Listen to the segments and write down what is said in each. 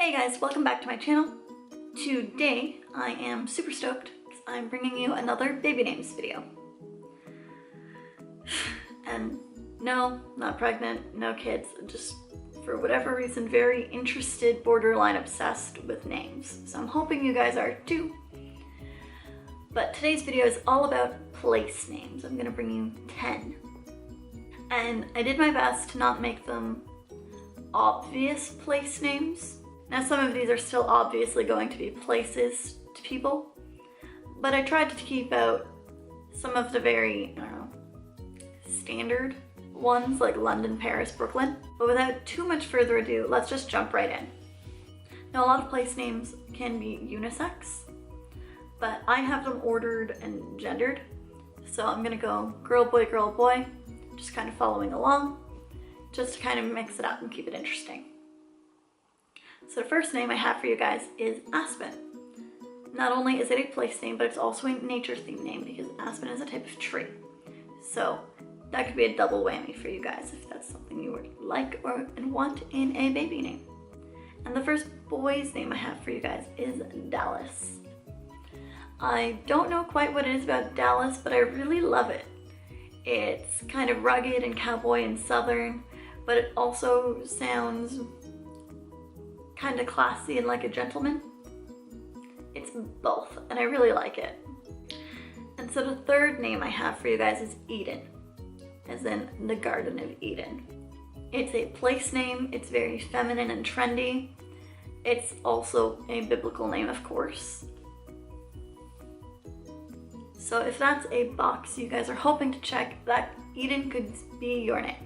Hey guys, welcome back to my channel. Today I am super stoked because I'm bringing you another baby names video. And no, not pregnant, no kids, just for whatever reason very interested, borderline obsessed with names. So I'm hoping you guys are too. But today's video is all about place names. I'm gonna bring you 10. And I did my best to not make them obvious place names. Now some of these are still obviously going to be places to people, but I tried to keep out some of the very, I don't know, standard ones like London, Paris, Brooklyn. But without too much further ado, let's just jump right in. Now a lot of place names can be unisex, but I have them ordered and gendered. So I'm gonna go girl, boy, just kind of following along, just to kind of mix it up and keep it interesting. So the first name I have for you guys is Aspen. Not only is it a place name, but it's also a nature themed name because aspen is a type of tree. So that could be a double whammy for you guys if that's something you would like and want in a baby name. And the first boy's name I have for you guys is Dallas. I don't know quite what it is about Dallas, but I really love it. It's kind of rugged and cowboy and southern, but it also sounds kind of classy and like a gentleman. It's both, and I really like it. And so the third name I have for you guys is Eden, as in the Garden of Eden. It's a place name, it's very feminine and trendy. It's also a biblical name, of course. So if that's a box you guys are hoping to check, that Eden could be your name.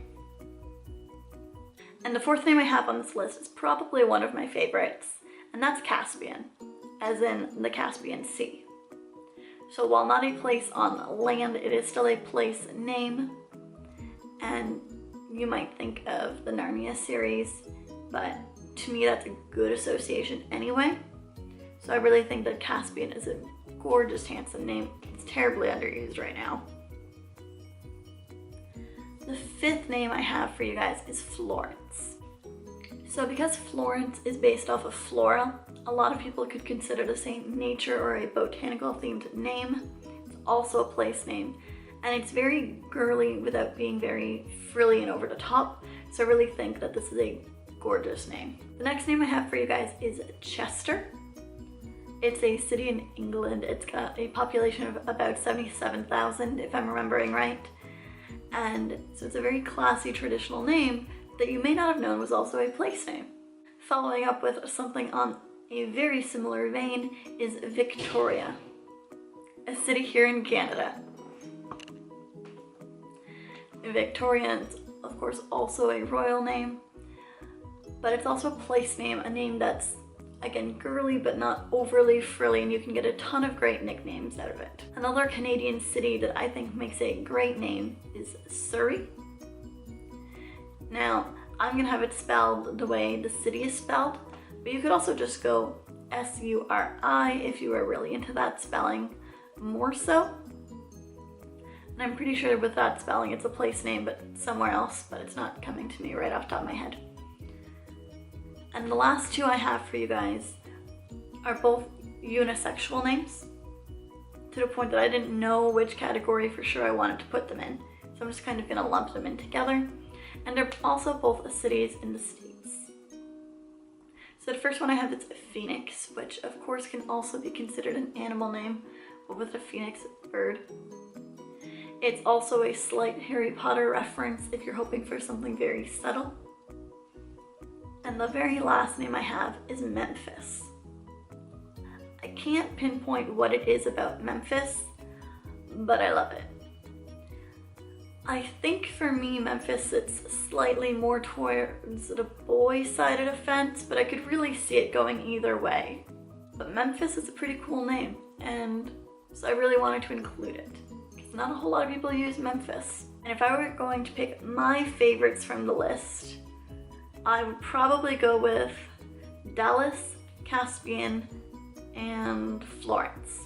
And the fourth name I have on this list is probably one of my favorites, and that's Caspian, as in the Caspian Sea. So while not a place on land, it is still a place name, and you might think of the Narnia series, but to me that's a good association anyway. So I really think that Caspian is a gorgeous, handsome name. It's terribly underused right now. The fifth name I have for you guys is Florence. So because Florence is based off of flora, a lot of people could consider this a nature or a botanical themed name. It's also a place name, and it's very girly without being very frilly and over the top. So I really think that this is a gorgeous name. The next name I have for you guys is Chester. It's a city in England. It's got a population of about 77,000 if I'm remembering right. And so it's a very classy traditional name that you may not have known was also a place name. Following up with something on a very similar vein is Victoria, a city here in Canada. Victoria is of course also a royal name, but it's also a place name, a name that's again girly but not overly frilly, and you can get a ton of great nicknames out of it. Another Canadian city that I think makes a great name is Surrey. Now I'm gonna have it spelled the way the city is spelled, but you could also just go S-U-R-I if you are really into that spelling more so. And I'm pretty sure with that spelling it's a place name but somewhere else, but it's not coming to me right off the top of my head. And the last two I have for you guys are both unisexual names, to the point that I didn't know which category for sure I wanted to put them in. So I'm just kind of gonna lump them in together. And they're also both cities in the States. So the first one I have is Phoenix, which of course can also be considered an animal name, but with a phoenix bird. It's also a slight Harry Potter reference if you're hoping for something very subtle. And the very last name I have is Memphis. I can't pinpoint what it is about Memphis, but I love it. I think for me, Memphis sits slightly more towards the boy side of the fence, but I could really see it going either way. But Memphis is a pretty cool name, and so I really wanted to include it, because not a whole lot of people use Memphis. And if I were going to pick my favorites from the list, I would probably go with Dallas, Caspian, and Florence.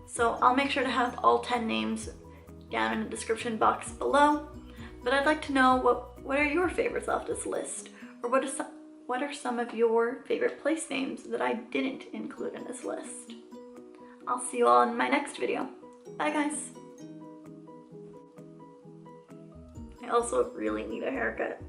So I'll make sure to have all 10 names down in the description box below, but I'd like to know what are your favorites off this list, or what is what are some of your favorite place names that I didn't include in this list? I'll see you all in my next video. Bye guys. I also really need a haircut.